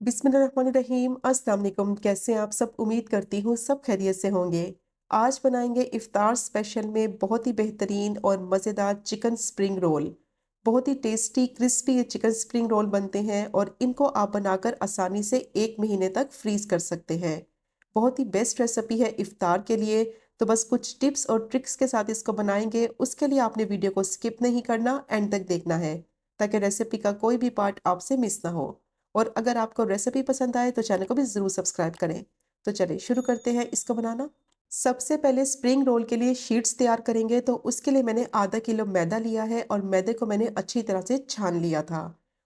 बिस्मिल्लाहिर्रहमानिर्रहीम। अस्सलाम वालेकुम। कैसे हैं आप सब? उम्मीद करती हूँ सब खैरियत से होंगे। आज बनाएंगे इफ्तार स्पेशल में बहुत ही बेहतरीन और मज़ेदार चिकन स्प्रिंग रोल। बहुत ही टेस्टी क्रिस्पी ये चिकन स्प्रिंग रोल बनते हैं और इनको आप बनाकर आसानी से 1 महीने तक फ्रीज कर सकते हैं। बहुत ही बेस्ट रेसिपी है इफ्तार के लिए। तो बस कुछ टिप्स और ट्रिक्स के साथ इसको बनाएंगे। उसके लिए आपने वीडियो को स्किप नहीं करना, एंड तक देखना है ताकि रेसिपी का कोई भी पार्ट आपसे मिस ना हो। और अगर आपको रेसिपी पसंद आए तो चैनल को भी ज़रूर सब्सक्राइब करें। तो चलिए शुरू करते हैं इसको बनाना। सबसे पहले स्प्रिंग रोल के लिए शीट्स तैयार करेंगे। तो उसके लिए मैंने आधा किलो मैदा लिया है और मैदे को मैंने अच्छी तरह से छान लिया था।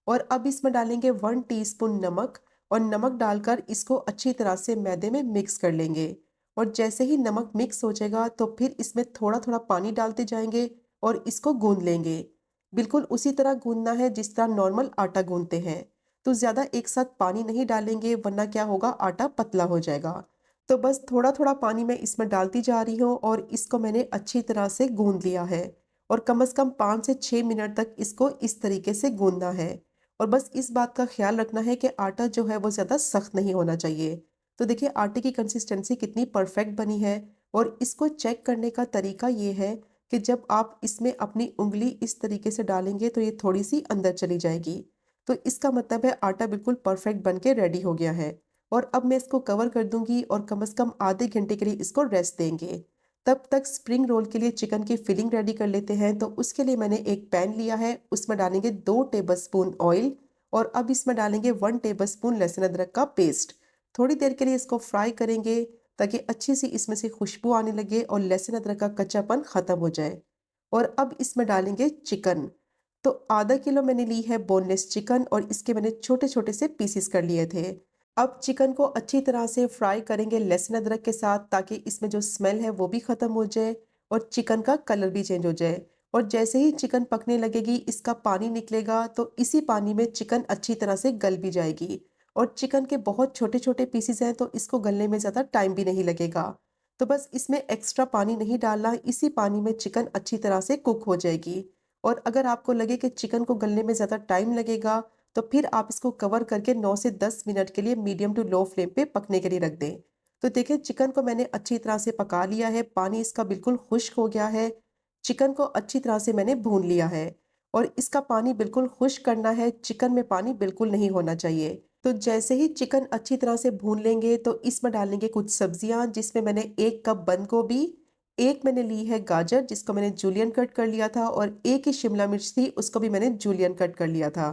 और अब इसमें डालेंगे 1 टीस्पून नमक। और नमक डालकर इसको अच्छी तरह से मैदे में मिक्स कर लेंगे। और जैसे ही नमक मिक्स हो जाएगा तो फिर इसमें थोड़ा थोड़ा पानी डालते जाएंगे और इसको गूंद लेंगे। बिल्कुल उसी तरह गूंदना है जिस तरह नॉर्मल आटा गूंदते हैं। तो ज़्यादा एक साथ पानी नहीं डालेंगे वरना क्या होगा, आटा पतला हो जाएगा। तो बस थोड़ा थोड़ा पानी मैं इसमें डालती जा रही हूँ और इसको मैंने अच्छी तरह से गूंद लिया है। और कम से कम 5 से 6 मिनट तक इसको इस तरीके से गूंदना है। और बस इस बात का ख्याल रखना है कि आटा जो है वो ज़्यादा सख्त नहीं होना चाहिए। तो देखिए आटे की कंसिस्टेंसी कितनी परफेक्ट बनी है। और इसको चेक करने का तरीका ये है कि जब आप इसमें अपनी उंगली इस तरीके से डालेंगे तो ये थोड़ी सी अंदर चली जाएगी। तो इसका मतलब है आटा बिल्कुल परफेक्ट बन के रेडी हो गया है। और अब मैं इसको कवर कर दूंगी और कम से कम आधे घंटे के लिए इसको रेस्ट देंगे। तब तक स्प्रिंग रोल के लिए चिकन की फिलिंग रेडी कर लेते हैं। तो उसके लिए मैंने एक पैन लिया है, उसमें डालेंगे 2 टेबलस्पून ऑयल। और अब इसमें डालेंगे 1 टेबलस्पून लहसुन अदरक का पेस्ट। थोड़ी देर के लिए इसको फ्राई करेंगे ताकि अच्छी सी इसमें से खुशबू आने लगे और लहसुन अदरक का कच्चापन खत्म हो जाए। और अब इसमें डालेंगे चिकन। तो आधा किलो मैंने ली है बोनलेस चिकन और इसके मैंने छोटे छोटे से पीसेस कर लिए थे। अब चिकन को अच्छी तरह से फ्राई करेंगे लहसुन अदरक के साथ ताकि इसमें जो स्मेल है वो भी ख़त्म हो जाए और चिकन का कलर भी चेंज हो जाए। और जैसे ही चिकन पकने लगेगी इसका पानी निकलेगा तो इसी पानी में चिकन अच्छी तरह से गल भी जाएगी। और चिकन के बहुत छोटे छोटे पीसेस हैं तो इसको गलने में ज़्यादा टाइम भी नहीं लगेगा। तो बस इसमें एक्स्ट्रा पानी नहीं डालना, इसी पानी में चिकन अच्छी तरह से कुक हो जाएगी। और अगर आपको लगे कि चिकन को गलने में ज़्यादा टाइम लगेगा तो फिर आप इसको कवर करके 9 से 10 मिनट के लिए मीडियम टू लो फ्लेम पे पकने के लिए रख दें। तो देखिए चिकन को मैंने अच्छी तरह से पका लिया है, पानी इसका बिल्कुल खुश्क हो गया है। चिकन को अच्छी तरह से मैंने भून लिया है और इसका पानी बिल्कुल खुश्क करना है, चिकन में पानी बिल्कुल नहीं होना चाहिए। तो जैसे ही चिकन अच्छी तरह से भून लेंगे तो इसमें डालेंगे कुछ सब्जियां, जिसमें मैंने 1 कप बंद गोभी, एक मैंने ली है गाजर जिसको मैंने जूलियन कट कर लिया था और एक ही शिमला मिर्च थी उसको भी मैंने जूलियन कट कर लिया था।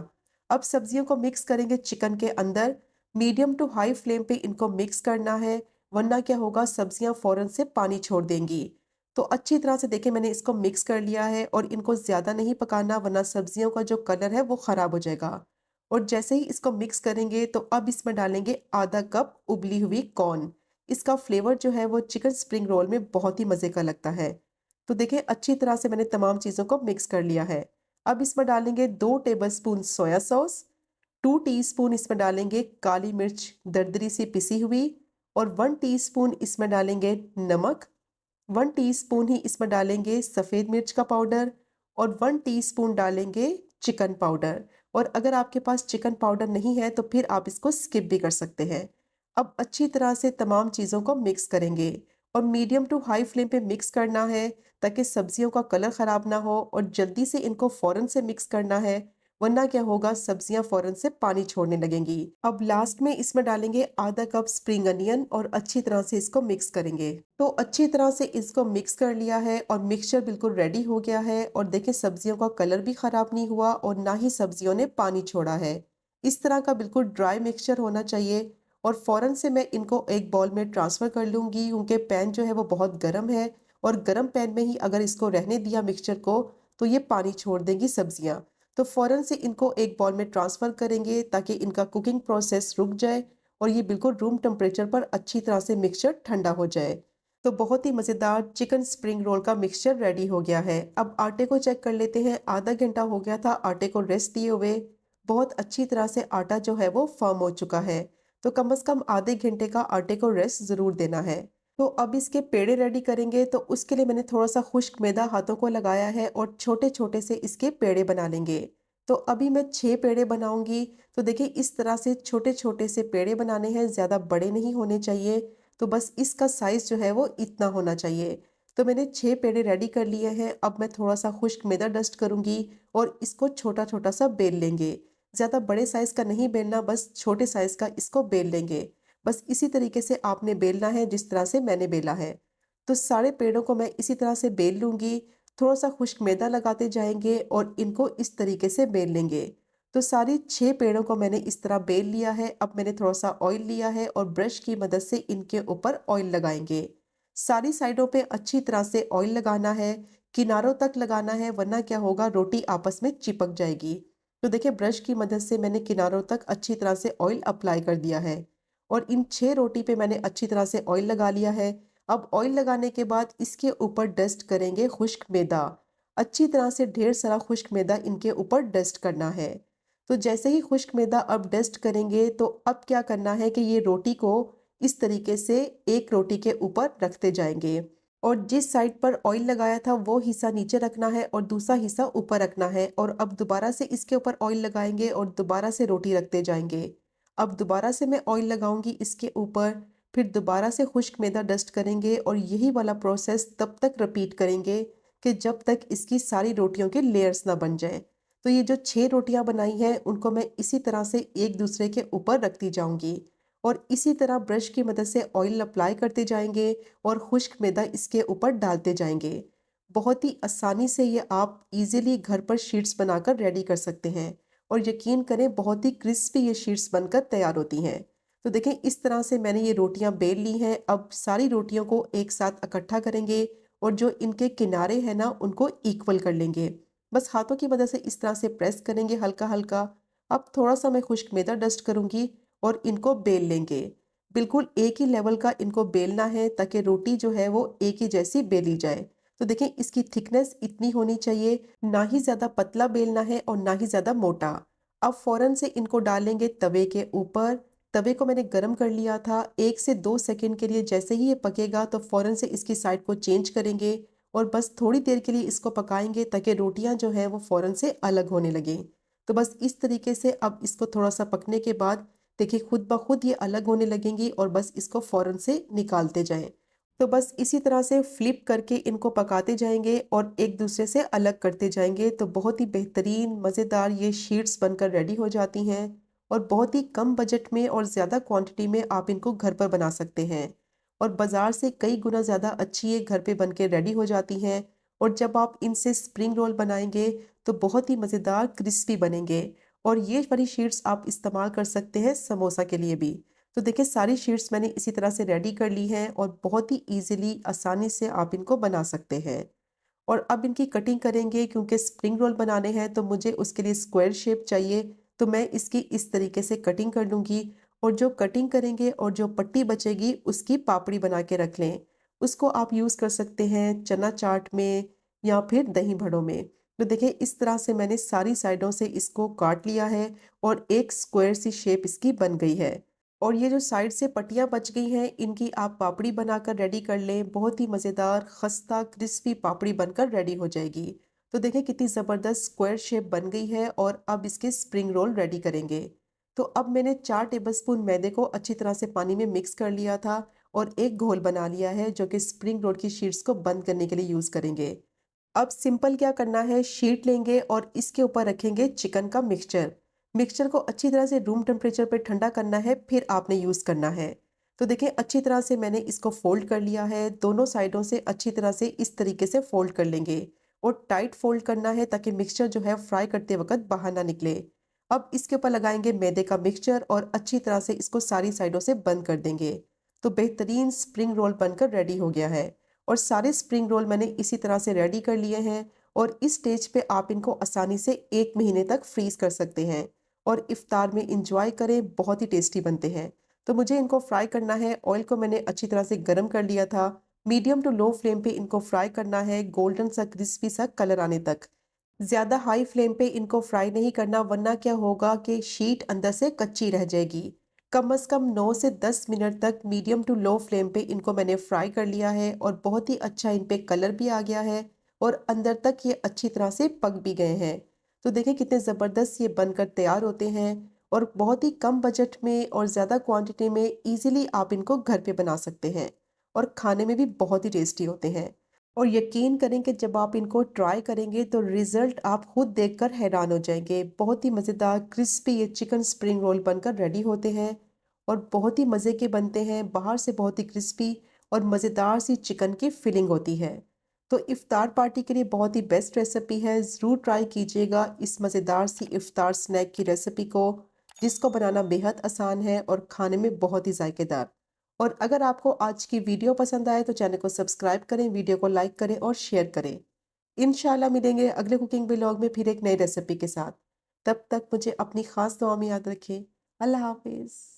अब सब्जियों को मिक्स करेंगे चिकन के अंदर। मीडियम टू हाई फ्लेम पे इनको मिक्स करना है वरना क्या होगा, सब्जियां फौरन से पानी छोड़ देंगी। तो अच्छी तरह से देखिए मैंने इसको मिक्स कर लिया है और इनको ज़्यादा नहीं पकाना वरना सब्जियों का जो कलर है वो ख़राब हो जाएगा। और जैसे ही इसको मिक्स करेंगे तो अब इसमें डालेंगे आधा कप उबली हुई कॉर्न। इसका फ्लेवर जो है वो चिकन स्प्रिंग रोल में बहुत ही मज़े का लगता है। तो देखिए अच्छी तरह से मैंने तमाम चीज़ों को मिक्स कर लिया है। अब इसमें डालेंगे 2 टेबलस्पून सोया सॉस, 2 टीस्पून इसमें डालेंगे काली मिर्च दरदरी सी पिसी हुई और 1 टीस्पून इसमें डालेंगे नमक, 1 टीस्पून ही इसमें डालेंगे सफ़ेद मिर्च का पाउडर और 1 टीस्पून डालेंगे चिकन पाउडर। और अगर आपके पास चिकन पाउडर नहीं है तो फिर आप इसको स्किप भी कर सकते हैं। अब अच्छी तरह से तमाम चीज़ों को मिक्स करेंगे और मीडियम टू हाई फ्लेम पे मिक्स करना है ताकि सब्जियों का कलर ख़राब ना हो। और जल्दी से इनको फ़ौरन से मिक्स करना है वरना क्या होगा, सब्जियां फ़ौरन से पानी छोड़ने लगेंगी। अब लास्ट में इसमें डालेंगे आधा कप स्प्रिंग अनियन और अच्छी तरह से इसको मिक्स करेंगे। तो अच्छी तरह से इसको मिक्स कर लिया है और मिक्सचर बिल्कुल रेडी हो गया है। और देखिए सब्जियों का कलर भी ख़राब नहीं हुआ और ना ही सब्जियों ने पानी छोड़ा है। इस तरह का बिल्कुल ड्राई मिक्सचर होना चाहिए। और फ़ौरन से मैं इनको एक बाउल में ट्रांसफ़र कर लूँगी क्योंकि पैन जो है वो बहुत गर्म है। और गर्म पैन में ही अगर इसको रहने दिया मिक्सचर को तो ये पानी छोड़ देंगी सब्जियाँ। तो फ़ौरन से इनको एक बाउल में ट्रांसफ़र करेंगे ताकि इनका कुकिंग प्रोसेस रुक जाए और ये बिल्कुल रूम टेम्परेचर पर अच्छी तरह से मिक्सचर ठंडा हो जाए। तो बहुत ही मज़ेदार चिकन स्प्रिंग रोल का मिक्सचर रेडी हो गया है। अब आटे को चेक कर लेते हैं। आधा घंटा हो गया था आटे को रेस्ट दिए हुए। बहुत अच्छी तरह से आटा जो है वो फर्म हो चुका है। तो कम से कम आधे घंटे का आटे को रेस्ट ज़रूर देना है। तो अब इसके पेड़े रेडी करेंगे। तो उसके लिए मैंने थोड़ा सा खुश्क मैदा हाथों को लगाया है और छोटे छोटे से इसके पेड़े बना लेंगे। तो अभी मैं 6 पेड़े बनाऊँगी। तो देखिए इस तरह से छोटे-छोटे से पेड़े बनाने हैं, ज़्यादा बड़े नहीं होने चाहिए। तो बस इसका साइज़ जो है वो इतना होना चाहिए। तो मैंने 6 पेड़े रेडी कर लिए हैं। अब मैं थोड़ा-सा खुश्क मैदा डस्ट करूँगी और इसको छोटा-छोटा सा बेल लेंगे। ज़्यादा बड़े साइज़ का नहीं बेलना, बस छोटे साइज़ का इसको बेल लेंगे। बस इसी तरीके से आपने बेलना है जिस तरह से मैंने बेला है। तो सारे पेड़ों को मैं इसी तरह से बेल लूँगी। थोड़ा-सा खुश्क मैदा लगाते जाएँगे और इनको इस तरीके से बेल लेंगे। तो सारी 6 पेड़ों को मैंने इस तरह बेल लिया है। अब मैंने थोड़ा-सा ऑयल लिया है और ब्रश की मदद से इनके ऊपर ऑयल लगाएँगे। सारी साइडों पे अच्छी तरह से ऑयल लगाना है, किनारों तक लगाना है, वरना क्या होगा, रोटी आपस में चिपक जाएगी। तो देखिए ब्रश की मदद से मैंने किनारों तक अच्छी तरह से ऑयल अप्लाई कर दिया है और इन 6 रोटी पे मैंने अच्छी तरह से ऑयल लगा लिया है। अब ऑयल लगाने के बाद इसके ऊपर डस्ट करेंगे खुश्क मैदा। अच्छी तरह से ढेर सारा खुश्क मैदा इनके ऊपर डस्ट करना है। तो जैसे ही खुश्क मैदा अब डस्ट करेंगे तो अब क्या करना है कि ये रोटी को इस तरीके से एक रोटी के ऊपर रखते जाएंगे और जिस साइड पर ऑयल लगाया था वो हिस्सा नीचे रखना है और दूसरा हिस्सा ऊपर रखना है और अब दोबारा से इसके ऊपर ऑयल लगाएंगे और दोबारा से रोटी रखते जाएंगे। अब दोबारा से मैं ऑयल लगाऊंगी इसके ऊपर, फिर दोबारा से खुश्क मैदा डस्ट करेंगे और यही वाला प्रोसेस तब तक रिपीट करेंगे कि जब तक इसकी सारी रोटियों के लेयर्स ना बन जाए। तो ये जो 6 रोटियां बनाई हैं उनको मैं इसी तरह से एक दूसरे के ऊपर रखती जाऊंगी और इसी तरह ब्रश की मदद से ऑयल अप्लाई करते जाएंगे और खुश्क मैदा इसके ऊपर डालते जाएंगे। बहुत ही आसानी से ये आप इजीली घर पर शीट्स बनाकर रेडी कर सकते हैं और यकीन करें बहुत ही क्रिस्पी ये शीट्स बनकर तैयार होती हैं। तो देखें इस तरह से मैंने ये रोटियां बेल ली हैं। अब सारी रोटियों को एक साथ इकट्ठा करेंगे और जो इनके किनारे हैं ना उनको इक्वल कर लेंगे। बस हाथों की मदद से इस तरह से प्रेस करेंगे हल्का हल्का। अब थोड़ा सा मैं खुश्क मैदा डस्ट करूंगी और इनको बेल लेंगे। बिल्कुल एक ही लेवल का इनको बेलना है ताकि रोटी जो है वो एक ही जैसी बेली जाए। तो देखें इसकी थिकनेस इतनी होनी चाहिए, ना ही ज़्यादा पतला बेलना है और ना ही ज़्यादा मोटा। अब फ़ौरन से इनको डालेंगे तवे के ऊपर। तवे को मैंने गरम कर लिया था 1 से 2 सेकंड के लिए। जैसे ही ये पकेगा तो फ़ौरन से इसकी साइड को चेंज करेंगे और बस थोड़ी देर के लिए इसको पकाएंगे ताकि रोटियां जो है वो फ़ौरन से अलग होने लगें। तो बस इस तरीके से अब इसको थोड़ा सा पकने के बाद देखिए खुद ब खुद ये अलग होने लगेंगी और बस इसको फ़ौरन से निकालते जाएं। तो बस इसी तरह से फ्लिप करके इनको पकाते जाएंगे और एक दूसरे से अलग करते जाएंगे। तो बहुत ही बेहतरीन मज़ेदार ये शीट्स बनकर रेडी हो जाती हैं और बहुत ही कम बजट में और ज़्यादा क्वांटिटी में आप इनको घर पर बना सकते हैं और बाज़ार से कई गुना ज़्यादा अच्छी ये घर पे बन के रेडी हो जाती हैं। और जब आप इनसे स्प्रिंग रोल बनाएंगे तो बहुत ही मज़ेदार क्रिस्पी बनेंगे और ये वाली शीट्स आप इस्तेमाल कर सकते हैं समोसा के लिए भी। तो देखिए सारी शीट्स मैंने इसी तरह से रेडी कर ली हैं और बहुत ही ईज़िली आसानी से आप इनको बना सकते हैं। और अब इनकी कटिंग करेंगे क्योंकि स्प्रिंग रोल बनाने हैं तो मुझे उसके लिए स्क्वायर शेप चाहिए। तो मैं इसकी इस तरीके से कटिंग कर लूँगी और जो कटिंग करेंगे और जो पट्टी बचेगी उसकी पापड़ी बना के रख लें। उसको आप यूज़ कर सकते हैं चना चाट में या फिर दही बड़ों में। तो देखिए इस तरह से मैंने सारी साइडों से इसको काट लिया है और एक स्क्वायर सी शेप इसकी बन गई है। और ये जो साइड से पट्टियाँ बच गई हैं इनकी आप पापड़ी बनाकर रेडी कर लें। बहुत ही मज़ेदार खस्ता क्रिस्पी पापड़ी बनकर रेडी हो जाएगी। तो देखिए कितनी ज़बरदस्त स्क्वायर शेप बन गई है और अब इसके स्प्रिंग रोल रेडी करेंगे। तो अब मैंने 4 टेबलस्पून मैदे को अच्छी तरह से पानी में मिक्स कर लिया था और एक घोल बना लिया है जो कि स्प्रिंग रोल की शीट्स को बंद करने के लिए यूज़ करेंगे। अब सिंपल क्या करना है, शीट लेंगे और इसके ऊपर रखेंगे चिकन का मिक्सचर। मिक्सचर को अच्छी तरह से रूम टेम्परेचर पे ठंडा करना है, फिर आपने यूज़ करना है। तो देखिए अच्छी तरह से मैंने इसको फ़ोल्ड कर लिया है। दोनों साइडों से अच्छी तरह से इस तरीके से फ़ोल्ड कर लेंगे और टाइट फ़ोल्ड करना है ताकि मिक्सचर जो है फ्राई करते वक़्त बाहर ना निकले। अब इसके ऊपर लगाएँगे मैदे का मिक्सचर और अच्छी तरह से इसको सारी साइडों से बंद कर देंगे। तो बेहतरीन स्प्रिंग रोल बनकर रेडी हो गया है और सारे स्प्रिंग रोल मैंने इसी तरह से रेडी कर लिए हैं और इस स्टेज पे आप इनको आसानी से 1 महीने तक फ्रीज़ कर सकते हैं और इफ्तार में एंजॉय करें, बहुत ही टेस्टी बनते हैं। तो मुझे इनको फ्राई करना है। ऑयल को मैंने अच्छी तरह से गरम कर लिया था। मीडियम टू लो फ्लेम पे इनको फ्राई करना है, गोल्डन सा क्रिस्पी सा कलर आने तक। ज़्यादा हाई फ्लेम पे इनको फ्राई नहीं करना, वरना क्या होगा कि शीट अंदर से कच्ची रह जाएगी। कम से कम 9 से 10 मिनट तक मीडियम टू लो फ्लेम पे इनको मैंने फ्राई कर लिया है और बहुत ही अच्छा इन पे कलर भी आ गया है और अंदर तक ये अच्छी तरह से पक भी गए हैं। तो देखें कितने ज़बरदस्त ये बनकर तैयार होते हैं और बहुत ही कम बजट में और ज़्यादा क्वांटिटी में इजीली आप इनको घर पे बना सकते हैं और खाने में भी बहुत ही टेस्टी होते हैं। और यकीन करें कि जब आप इनको ट्राई करेंगे तो रिज़ल्ट आप खुद देखकर हैरान हो जाएंगे। बहुत ही मज़ेदार क्रिस्पी ये चिकन स्प्रिंग रोल बनकर रेडी होते हैं और बहुत ही मज़े के बनते हैं। बाहर से बहुत ही क्रिस्पी और मज़ेदार सी चिकन की फिलिंग होती है। तो इफ्तार पार्टी के लिए बहुत ही बेस्ट रेसिपी है। ज़रूर ट्राई कीजिएगा इस मज़ेदार सी इफ्तार स्नैक की रेसिपी को, जिसको बनाना बेहद आसान है और खाने में बहुत ही जायकेदार। और अगर आपको आज की वीडियो पसंद आए तो चैनल को सब्सक्राइब करें, वीडियो को लाइक करें और शेयर करें। इंशाल्लाह मिलेंगे अगले कुकिंग व्लॉग में फिर एक नई रेसिपी के साथ। तब तक मुझे अपनी ख़ास दुआ में याद रखें। अल्लाह हाफ़िज़।